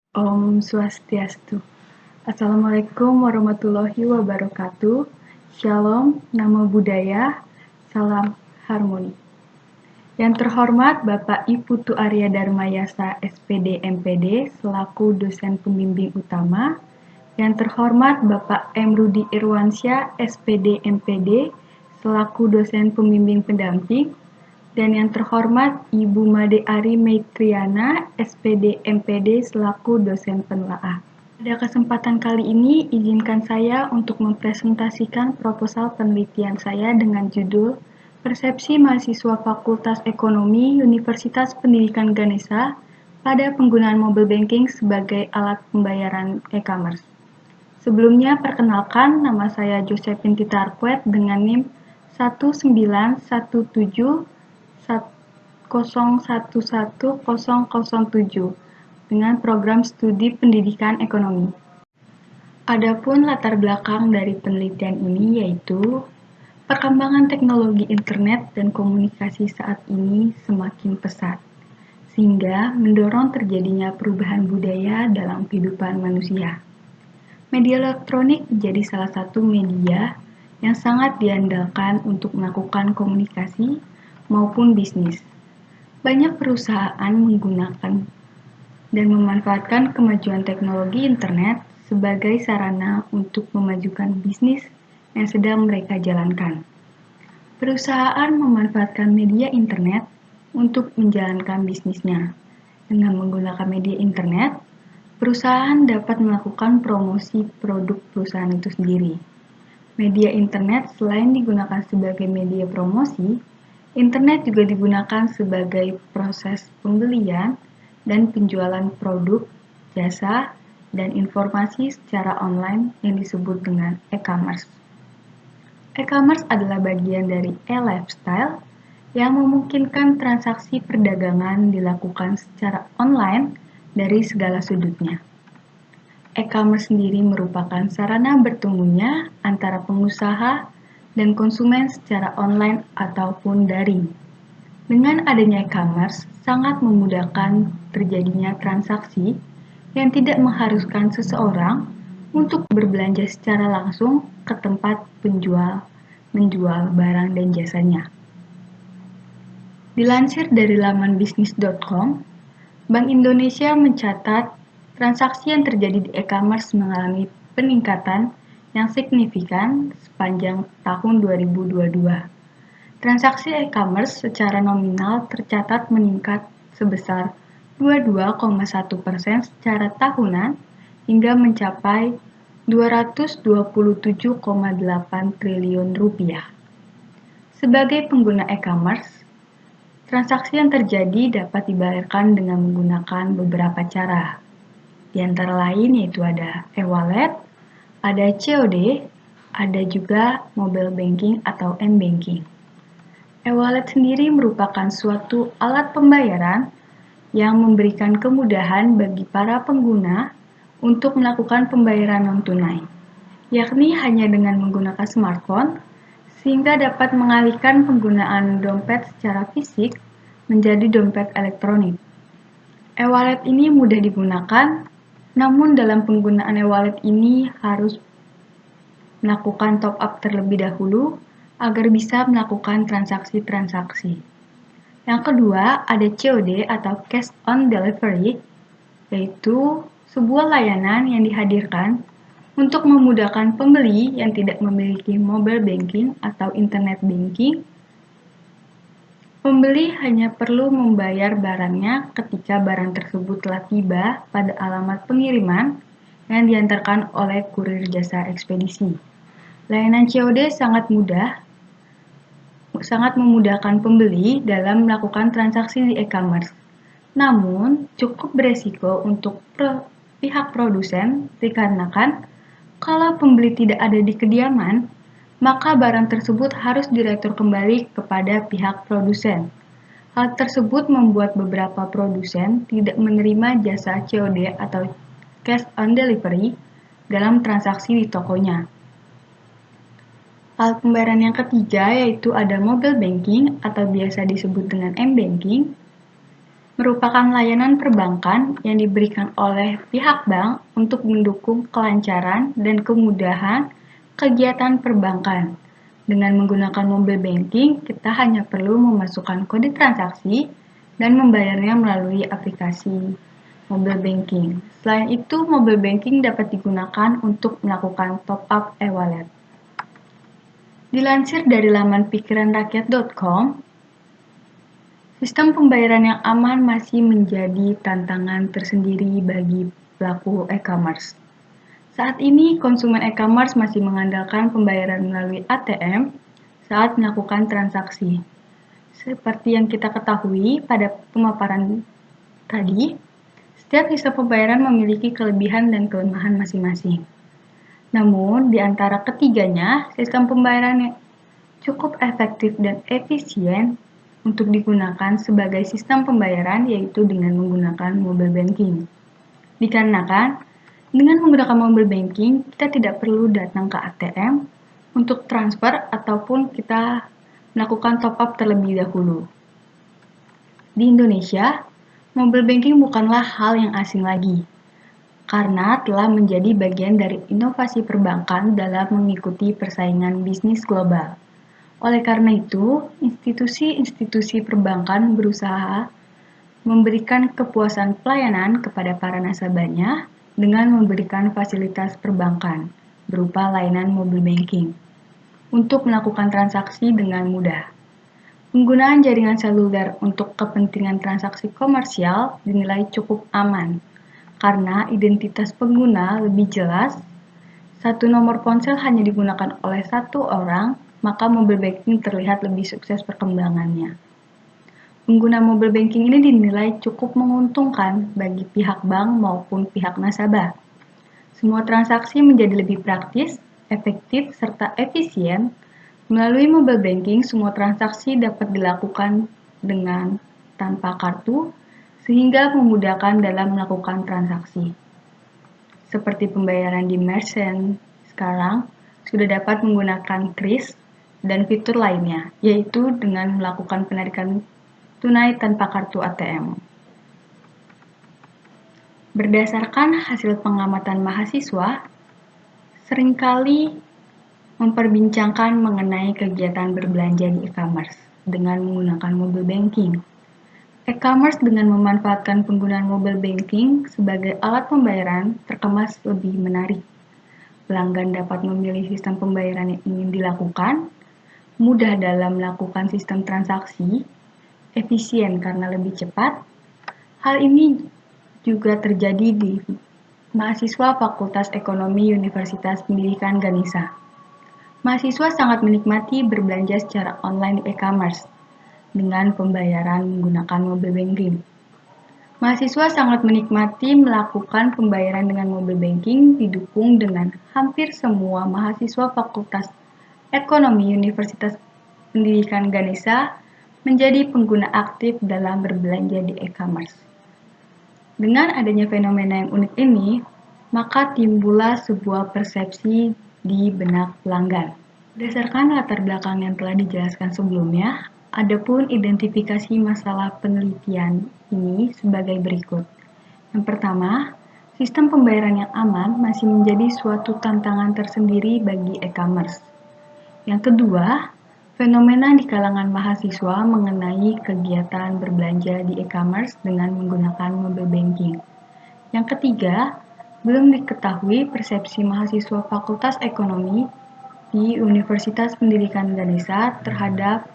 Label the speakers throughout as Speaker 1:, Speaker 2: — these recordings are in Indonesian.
Speaker 1: Om Swastiastu. Assalamualaikum warahmatullahi wabarakatuh. Shalom, Namo Buddhaya, salam harmoni. Yang terhormat Bapak I Putu Arya Dharmayasa SPD MPD selaku dosen pembimbing utama. Yang terhormat Bapak M. Rudi Irwansyah SPD MPD selaku dosen pembimbing pendamping. Dan yang terhormat Ibu Made Ari Maitriana, SPD MPD selaku dosen penelaah. Pada kesempatan kali ini, izinkan saya untuk mempresentasikan proposal penelitian saya dengan judul Persepsi Mahasiswa Fakultas Ekonomi Universitas Pendidikan Ganesha pada penggunaan mobile banking sebagai alat pembayaran e-commerce. Sebelumnya, perkenalkan, nama saya Josephine Titarkwet dengan NIM 19170110007 dengan program studi pendidikan ekonomi. Adapun latar belakang dari penelitian ini yaitu perkembangan teknologi internet dan komunikasi saat ini semakin pesat, sehingga mendorong terjadinya perubahan budaya dalam kehidupan manusia. Media elektronik menjadi salah satu media yang sangat diandalkan untuk melakukan komunikasi maupun bisnis. Banyak perusahaan menggunakan dan memanfaatkan kemajuan teknologi internet sebagai sarana untuk memajukan bisnis yang sedang mereka jalankan. Perusahaan memanfaatkan media internet untuk menjalankan bisnisnya. Dengan menggunakan media internet, perusahaan dapat melakukan promosi produk perusahaan itu sendiri. Media internet selain digunakan sebagai media promosi, internet juga digunakan sebagai proses pembelian dan penjualan produk, jasa, dan informasi secara online yang disebut dengan e-commerce. E-commerce adalah bagian dari e-lifestyle yang memungkinkan transaksi perdagangan dilakukan secara online dari segala sudutnya. E-commerce sendiri merupakan sarana bertemunya antara pengusaha dan konsumen secara online ataupun daring. Dengan adanya e-commerce, sangat memudahkan terjadinya transaksi yang tidak mengharuskan seseorang untuk berbelanja secara langsung ke tempat penjual menjual barang dan jasanya. Dilansir dari laman bisnis.com, Bank Indonesia mencatat transaksi yang terjadi di e-commerce mengalami peningkatan yang signifikan sepanjang tahun 2022. Transaksi e-commerce secara nominal tercatat meningkat sebesar 22,1% secara tahunan hingga mencapai 227,8 triliun rupiah. Sebagai pengguna e-commerce, transaksi yang terjadi dapat dibayarkan dengan menggunakan beberapa cara. Di antara lain yaitu ada e-wallet, ada COD, ada juga mobile banking atau m-banking. E-wallet sendiri merupakan suatu alat pembayaran yang memberikan kemudahan bagi para pengguna untuk melakukan pembayaran non-tunai, yakni hanya dengan menggunakan smartphone, sehingga dapat mengalihkan penggunaan dompet secara fisik menjadi dompet elektronik. E-wallet ini mudah digunakan, namun dalam penggunaan e-wallet ini harus melakukan top up terlebih dahulu agar bisa melakukan transaksi-transaksi. Yang kedua, ada COD atau Cash on Delivery, yaitu sebuah layanan yang dihadirkan untuk memudahkan pembeli yang tidak memiliki mobile banking atau internet banking. Pembeli hanya perlu membayar barangnya ketika barang tersebut telah tiba pada alamat pengiriman yang diantarkan oleh kurir jasa ekspedisi. Layanan COD sangat memudahkan pembeli dalam melakukan transaksi di e-commerce. Namun, cukup beresiko untuk pihak produsen dikarenakan kalau pembeli tidak ada di kediaman, maka barang tersebut harus diretur kembali kepada pihak produsen. Hal tersebut membuat beberapa produsen tidak menerima jasa COD atau Cash on Delivery dalam transaksi di tokonya. Alat pembayaran yang ketiga yaitu ada mobile banking atau biasa disebut dengan m-banking. merupakan layanan perbankan yang diberikan oleh pihak bank untuk mendukung kelancaran dan kemudahan kegiatan perbankan. Dengan menggunakan mobile banking, kita hanya perlu memasukkan kode transaksi dan membayarnya melalui aplikasi mobile banking. Selain itu, mobile banking dapat digunakan untuk melakukan top-up e-wallet. Dilansir dari laman pikiranrakyat.com, sistem pembayaran yang aman masih menjadi tantangan tersendiri bagi pelaku e-commerce. Saat ini, konsumen e-commerce masih mengandalkan pembayaran melalui ATM saat melakukan transaksi. Seperti yang kita ketahui pada pemaparan tadi, setiap sistem pembayaran memiliki kelebihan dan kelemahan masing-masing. Namun, di antara ketiganya, sistem pembayaran yang cukup efektif dan efisien untuk digunakan sebagai sistem pembayaran yaitu dengan menggunakan mobile banking. Dikarenakan dengan menggunakan mobile banking kita tidak perlu datang ke ATM untuk transfer ataupun kita melakukan top up terlebih dahulu. Di Indonesia, mobile banking bukanlah hal yang asing lagi karena telah menjadi bagian dari inovasi perbankan dalam mengikuti persaingan bisnis global. Oleh karena itu, institusi-institusi perbankan berusaha memberikan kepuasan pelayanan kepada para nasabahnya dengan memberikan fasilitas perbankan berupa layanan mobile banking untuk melakukan transaksi dengan mudah. Penggunaan jaringan seluler untuk kepentingan transaksi komersial dinilai cukup aman karena identitas pengguna lebih jelas. Satu nomor ponsel hanya digunakan oleh satu orang, maka mobile banking terlihat lebih sukses perkembangannya. Pengguna mobile banking ini dinilai cukup menguntungkan bagi pihak bank maupun pihak nasabah. Semua transaksi menjadi lebih praktis, efektif, serta efisien. Melalui mobile banking, semua transaksi dapat dilakukan dengan tanpa kartu, sehingga memudahkan dalam melakukan transaksi. Seperti pembayaran di merchant sekarang sudah dapat menggunakan kris dan fitur lainnya, yaitu dengan melakukan penarikan tunai tanpa kartu ATM. Berdasarkan hasil pengamatan mahasiswa, seringkali memperbincangkan mengenai kegiatan berbelanja di e-commerce dengan menggunakan mobile banking. E-commerce dengan memanfaatkan penggunaan mobile banking sebagai alat pembayaran terkemas lebih menarik. Pelanggan dapat memilih sistem pembayaran yang ingin dilakukan, mudah dalam melakukan sistem transaksi, efisien karena lebih cepat. Hal ini juga terjadi di mahasiswa Fakultas Ekonomi Universitas Pendidikan Ganesha. Mahasiswa sangat menikmati berbelanja secara online di e-commerce dengan pembayaran menggunakan mobile banking. Mahasiswa sangat menikmati melakukan pembayaran dengan mobile banking didukung dengan hampir semua mahasiswa Fakultas Ekonomi Universitas Pendidikan Ganesha menjadi pengguna aktif dalam berbelanja di e-commerce. Dengan adanya fenomena yang unik ini, maka timbullah sebuah persepsi di benak pelanggan. Berdasarkan latar belakang yang telah dijelaskan sebelumnya, adapun identifikasi masalah penelitian ini sebagai berikut. Yang pertama, sistem pembayaran yang aman masih menjadi suatu tantangan tersendiri bagi e-commerce. Yang kedua, fenomena di kalangan mahasiswa mengenai kegiatan berbelanja di e-commerce dengan menggunakan mobile banking. Yang ketiga, belum diketahui persepsi mahasiswa Fakultas Ekonomi di Universitas Pendidikan Ganesha terhadap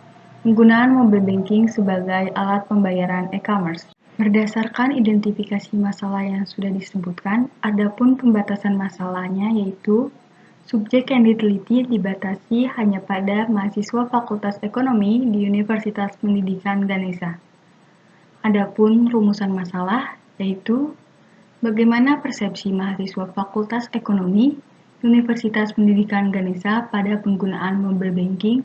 Speaker 1: penggunaan mobile banking sebagai alat pembayaran e-commerce. Berdasarkan identifikasi masalah yang sudah disebutkan, adapun pembatasan masalahnya yaitu subjek yang diteliti dibatasi hanya pada mahasiswa Fakultas Ekonomi di Universitas Pendidikan Ganesha. Adapun rumusan masalah yaitu bagaimana persepsi mahasiswa Fakultas Ekonomi Universitas Pendidikan Ganesha pada penggunaan mobile banking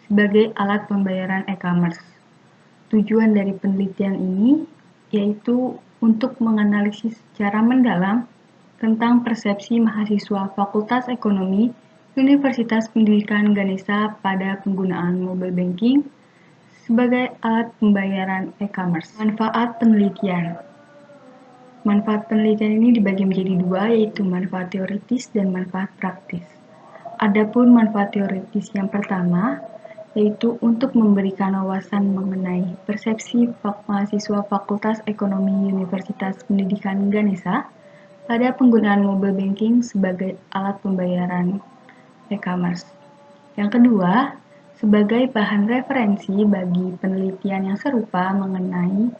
Speaker 1: sebagai alat pembayaran e-commerce. Tujuan dari penelitian ini yaitu untuk menganalisis secara mendalam tentang persepsi mahasiswa Fakultas Ekonomi Universitas Pendidikan Ganesha pada penggunaan mobile banking, sebagai alat pembayaran e-commerce. Manfaat penelitian. Manfaat penelitian ini dibagi menjadi dua, yaitu manfaat teoritis dan manfaat praktis. Adapun manfaat teoritis yang pertama, yaitu untuk memberikan wawasan mengenai persepsi mahasiswa Fakultas Ekonomi Universitas Pendidikan Ganesha pada penggunaan mobile banking sebagai alat pembayaran e-commerce. Yang kedua, sebagai bahan referensi bagi penelitian yang serupa mengenai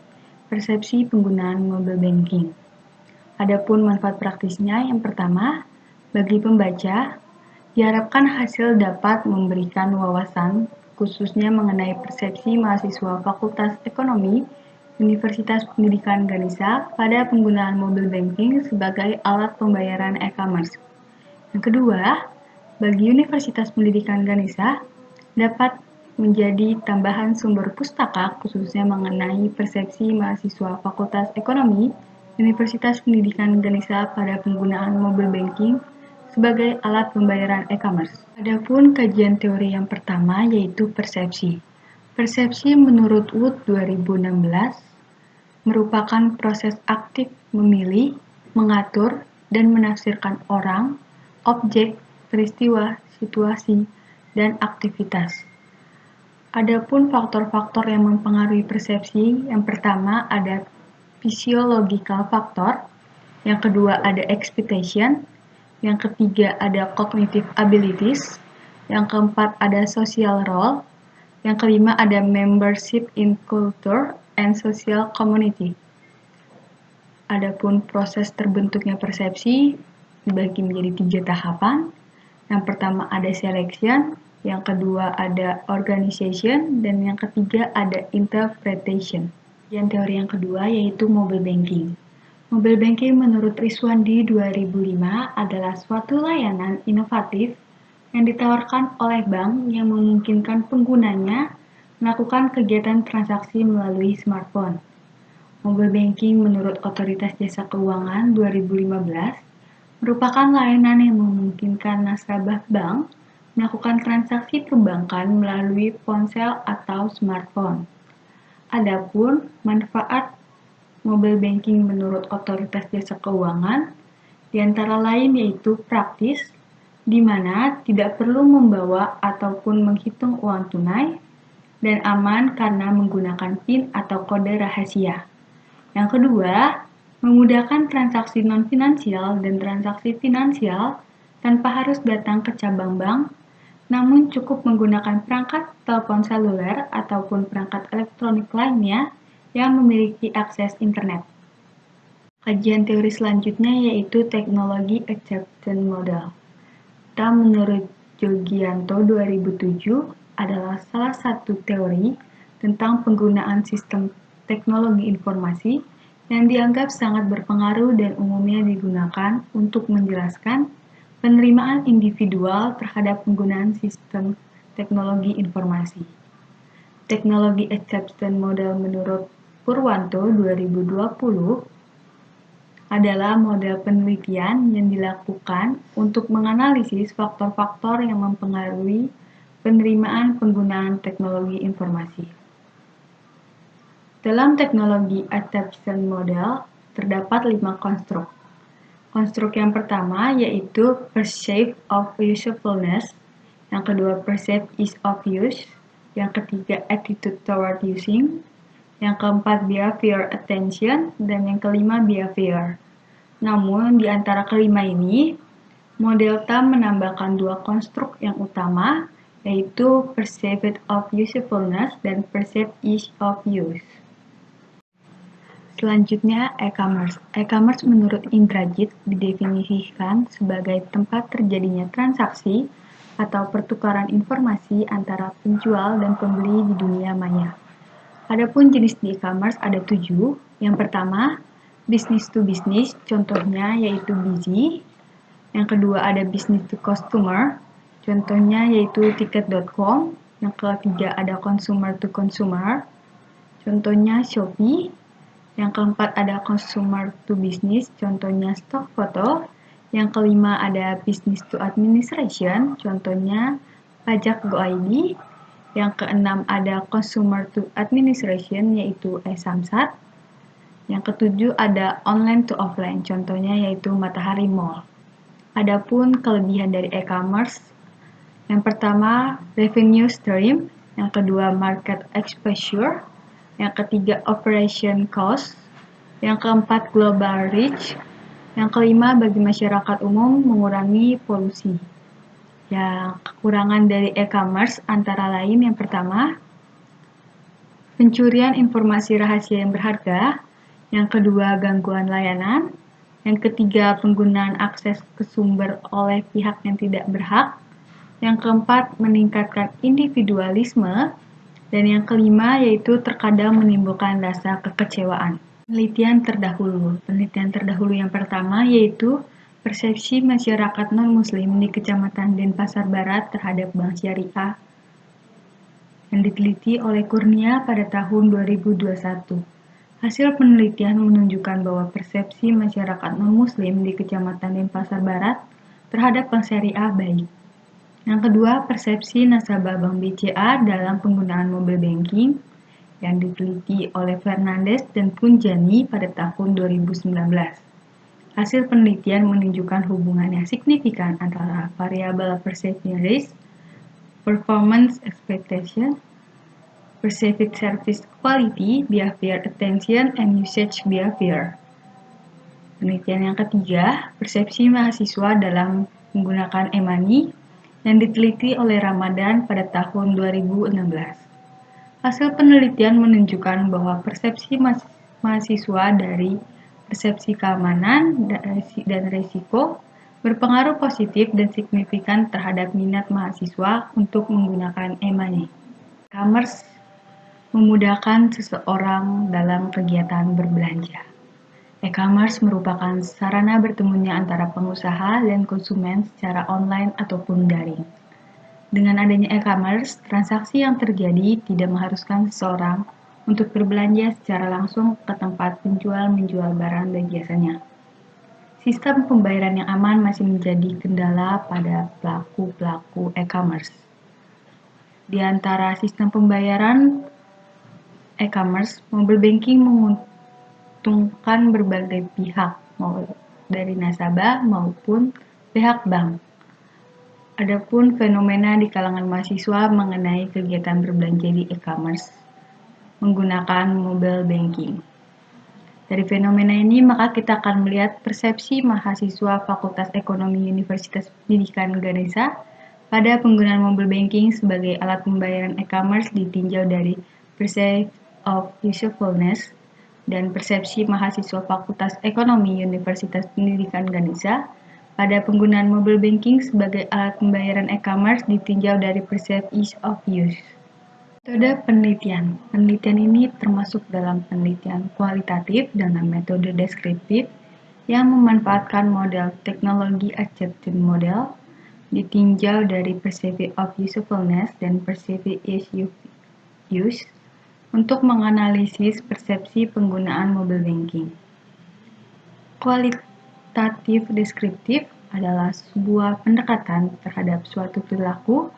Speaker 1: persepsi penggunaan mobile banking. Adapun manfaat praktisnya, yang pertama, bagi pembaca, diharapkan hasil dapat memberikan wawasan khususnya mengenai persepsi mahasiswa Fakultas Ekonomi Universitas Pendidikan Ganesha pada penggunaan mobile banking sebagai alat pembayaran e-commerce. Yang kedua, bagi Universitas Pendidikan Ganesha dapat menjadi tambahan sumber pustaka khususnya mengenai persepsi mahasiswa Fakultas Ekonomi Universitas Pendidikan Ganesha pada penggunaan mobile banking sebagai alat pembayaran e-commerce. Adapun kajian teori yang pertama yaitu persepsi. Persepsi menurut Wood 2016 merupakan proses aktif memilih, mengatur, dan menafsirkan orang, objek, peristiwa, situasi, dan aktivitas. Adapun faktor-faktor yang mempengaruhi persepsi, yang pertama ada physiological factor, yang kedua ada expectation, yang ketiga ada cognitive abilities, yang keempat ada social role, yang kelima ada membership in culture and social community. Adapun proses terbentuknya persepsi dibagi menjadi 3 tahapan. Yang pertama ada selection, yang kedua ada organization, dan yang ketiga ada interpretation. Yang teori yang kedua yaitu mobile banking. Mobile banking menurut Riswandi 2005 adalah suatu layanan inovatif yang ditawarkan oleh bank yang memungkinkan penggunanya melakukan kegiatan transaksi melalui smartphone. Mobile banking menurut Otoritas Jasa Keuangan 2015 merupakan layanan yang memungkinkan nasabah bank melakukan transaksi perbankan melalui ponsel atau smartphone. Adapun manfaat mobile banking menurut Otoritas Jasa Keuangan diantara lain yaitu praktis, di mana tidak perlu membawa ataupun menghitung uang tunai, dan aman karena menggunakan PIN atau kode rahasia. Yang kedua, memudahkan transaksi non-finansial dan transaksi finansial tanpa harus datang ke cabang bank, namun cukup menggunakan perangkat telepon seluler ataupun perangkat elektronik lainnya yang memiliki akses internet. Kajian teori selanjutnya yaitu teknologi acceptance model. Menurut Jogianto 2007 adalah salah satu teori tentang penggunaan sistem teknologi informasi yang dianggap sangat berpengaruh dan umumnya digunakan untuk menjelaskan penerimaan individual terhadap penggunaan sistem teknologi informasi. Teknologi acceptance model menurut Purwanto 2020 adalah model penelitian yang dilakukan untuk menganalisis faktor-faktor yang mempengaruhi penerimaan penggunaan teknologi informasi. Dalam teknologi acceptance model, terdapat 5 konstruk. Konstruk yang pertama yaitu perceived of usefulness, yang kedua perceived ease of use, yang ketiga attitude toward using, yang keempat behavior attention, dan yang kelima behavior. Namun di antara kelima ini, model TAM menambahkan 2 konstruk yang utama, yaitu perceived of usefulness dan perceived ease of use. Selanjutnya, e-commerce. E-commerce menurut Indrajit didefinisikan sebagai tempat terjadinya transaksi atau pertukaran informasi antara penjual dan pembeli di dunia maya. Adapun jenis di e-commerce ada 7. Yang pertama, business to business, contohnya yaitu Busy. Yang kedua ada business to customer, contohnya yaitu tiket.com. Yang ketiga ada consumer to consumer, contohnya Shopee. Yang keempat ada consumer to business, contohnya stock photo. Yang kelima ada business to administration, contohnya pajak.go.id. Yang keenam ada Consumer to Administration, yaitu e-Samsat. Yang ketujuh ada online to offline, contohnya yaitu Matahari Mall. Adapun kelebihan dari e-commerce, yang pertama revenue stream, yang kedua market exposure, yang ketiga operation cost, yang keempat global reach, yang kelima bagi masyarakat umum mengurangi polusi. Yang kekurangan dari e-commerce antara lain yang pertama, pencurian informasi rahasia yang berharga, yang kedua gangguan layanan, yang ketiga penggunaan akses ke sumber oleh pihak yang tidak berhak, yang keempat meningkatkan individualisme, dan yang kelima yaitu terkadang menimbulkan rasa kekecewaan. Penelitian terdahulu yang pertama yaitu persepsi masyarakat non-muslim di Kecamatan Denpasar Barat terhadap Bank Syariah yang diteliti oleh Kurnia pada tahun 2021. Hasil penelitian menunjukkan bahwa persepsi masyarakat non-muslim di Kecamatan Denpasar Barat terhadap Bank Syariah baik. Yang kedua, persepsi nasabah Bank BCA dalam penggunaan mobile banking yang diteliti oleh Fernandes dan Punjani pada tahun 2019. Hasil penelitian menunjukkan hubungan yang signifikan antara variabel perception risk, performance expectation, perceived service quality, behavior attention, and usage behavior. Penelitian yang ketiga, persepsi mahasiswa dalam menggunakan e-money yang diteliti oleh Ramadan pada tahun 2016. Hasil penelitian menunjukkan bahwa persepsi mahasiswa dari persepsi keamanan dan risiko berpengaruh positif dan signifikan terhadap minat mahasiswa untuk menggunakan e-money. E-commerce memudahkan seseorang dalam kegiatan berbelanja. E-commerce merupakan sarana bertemunya antara pengusaha dan konsumen secara online ataupun daring. Dengan adanya e-commerce, transaksi yang terjadi tidak mengharuskan seseorang untuk berbelanja secara langsung ke tempat penjual menjual barang dan jasanya. Sistem pembayaran yang aman masih menjadi kendala pada pelaku-pelaku e-commerce. Di antara sistem pembayaran e-commerce, mobile banking menguntungkan berbagai pihak, mau dari nasabah maupun pihak bank. Adapun fenomena di kalangan mahasiswa mengenai kegiatan berbelanja di e-commerce menggunakan mobile banking. Dari fenomena ini, maka kita akan melihat persepsi mahasiswa Fakultas Ekonomi Universitas Pendidikan Ganesha pada penggunaan mobile banking sebagai alat pembayaran e-commerce ditinjau dari perceived of usefulness dan persepsi mahasiswa Fakultas Ekonomi Universitas Pendidikan Ganesha pada penggunaan mobile banking sebagai alat pembayaran e-commerce ditinjau dari perceived ease of use. Metode penelitian. Penelitian ini termasuk dalam penelitian kualitatif dengan metode deskriptif yang memanfaatkan model teknologi accepted model ditinjau dari perceived of usefulness dan perceived ease of use untuk menganalisis persepsi penggunaan mobile banking. Kualitatif deskriptif adalah sebuah pendekatan terhadap suatu perilaku,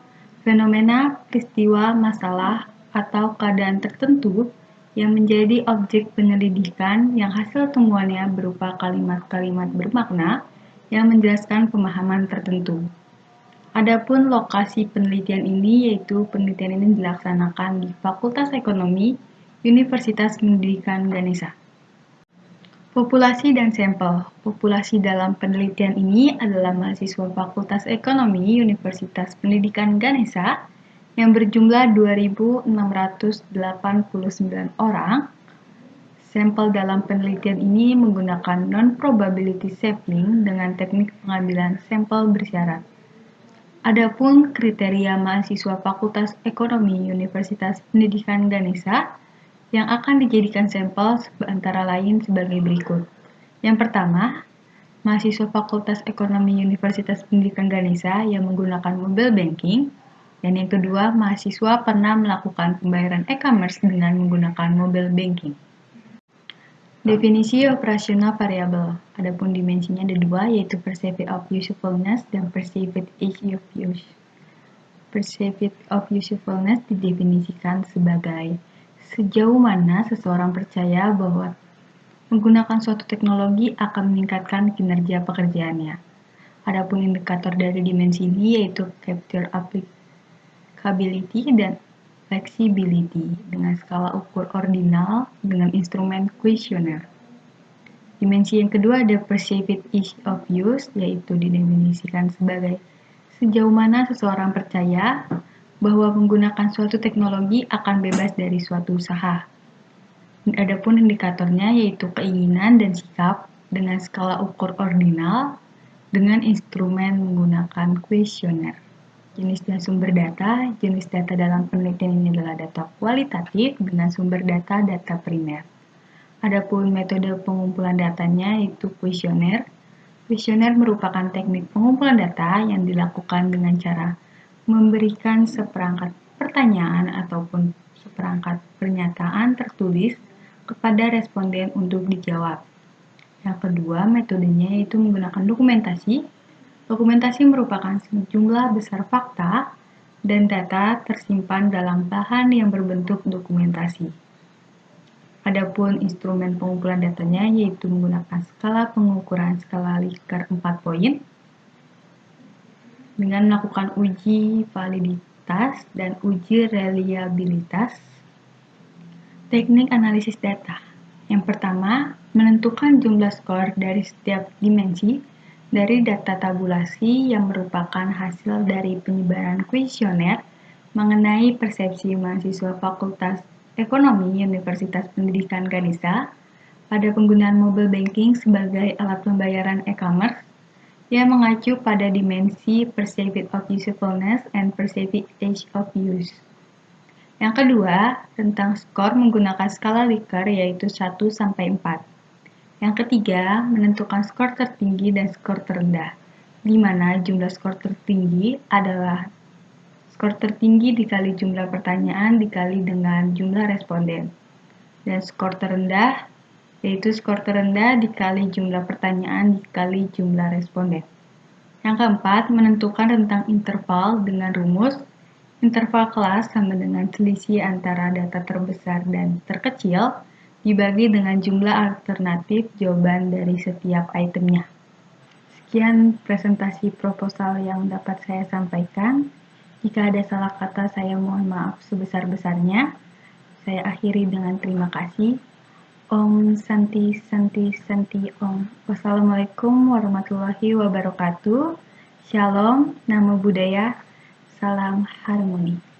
Speaker 1: fenomena, peristiwa, masalah, atau keadaan tertentu yang menjadi objek penyelidikan yang hasil temuannya berupa kalimat-kalimat bermakna yang menjelaskan pemahaman tertentu. Adapun lokasi penelitian ini yaitu penelitian ini dilaksanakan di Fakultas Ekonomi Universitas Pendidikan Ganesha. Populasi dan sampel. Populasi dalam penelitian ini adalah mahasiswa Fakultas Ekonomi Universitas Pendidikan Ganesha yang berjumlah 2.689 orang. Sampel dalam penelitian ini menggunakan non-probability sampling dengan teknik pengambilan sampel bersyarat. Adapun kriteria mahasiswa Fakultas Ekonomi Universitas Pendidikan Ganesha yang akan dijadikan sampel antara lain sebagai berikut. Yang pertama, mahasiswa Fakultas Ekonomi Universitas Pendidikan Ganesha yang menggunakan mobile banking, dan yang kedua, mahasiswa pernah melakukan pembayaran e-commerce dengan menggunakan mobile banking. Definisi operasional variabel. Adapun dimensinya ada dua, yaitu perceived of usefulness dan perceived ease of use. Perceived of usefulness didefinisikan sebagai sejauh mana seseorang percaya bahwa menggunakan suatu teknologi akan meningkatkan kinerja pekerjaannya. Adapun indikator dari dimensi ini yaitu capture applicability dan flexibility dengan skala ukur ordinal dengan instrumen kuesioner. Dimensi yang kedua ada perceived ease of use, yaitu didefinisikan sebagai sejauh mana seseorang percaya bahwa menggunakan suatu teknologi akan bebas dari suatu usaha. Adapun indikatornya yaitu keinginan dan sikap dengan skala ukur ordinal dengan instrumen menggunakan kuesioner. Jenis dan sumber data. Jenis data dalam penelitian ini adalah data kualitatif dengan sumber data primer. Adapun metode pengumpulan datanya yaitu kuesioner. Kuesioner merupakan teknik pengumpulan data yang dilakukan dengan cara memberikan seperangkat pertanyaan ataupun seperangkat pernyataan tertulis kepada responden untuk dijawab. Yang kedua, metodenya yaitu menggunakan dokumentasi. Dokumentasi merupakan sejumlah besar fakta dan data tersimpan dalam bahan yang berbentuk dokumentasi. Adapun instrumen pengumpulan datanya yaitu menggunakan skala pengukuran skala Likert 4 poin dengan melakukan uji validitas dan uji reliabilitas. Teknik analisis data. Yang pertama, menentukan jumlah skor dari setiap dimensi dari data tabulasi yang merupakan hasil dari penyebaran kuesioner mengenai persepsi mahasiswa Fakultas Ekonomi Universitas Pendidikan Ganesha pada penggunaan mobile banking sebagai alat pembayaran e-commerce yang mengacu pada dimensi perceived of usefulness and perceived age of use. Yang kedua, tentang skor menggunakan skala Likert yaitu 1 sampai 4. Yang ketiga, menentukan skor tertinggi dan skor terendah, di mana jumlah skor tertinggi adalah skor tertinggi dikali jumlah pertanyaan dikali dengan jumlah responden. Dan skor terendah yaitu skor terendah dikali jumlah pertanyaan dikali jumlah responden. Yang keempat, menentukan rentang interval dengan rumus interval kelas sama dengan selisih antara data terbesar dan terkecil dibagi dengan jumlah alternatif jawaban dari setiap itemnya. Sekian presentasi proposal yang dapat saya sampaikan. Jika ada salah kata, saya mohon maaf sebesar-besarnya. Saya akhiri dengan terima kasih. Om Santi Santi Santi Om. Wassalamualaikum warahmatullahi wabarakatuh. Shalom, Namo Buddhaya, salam harmoni.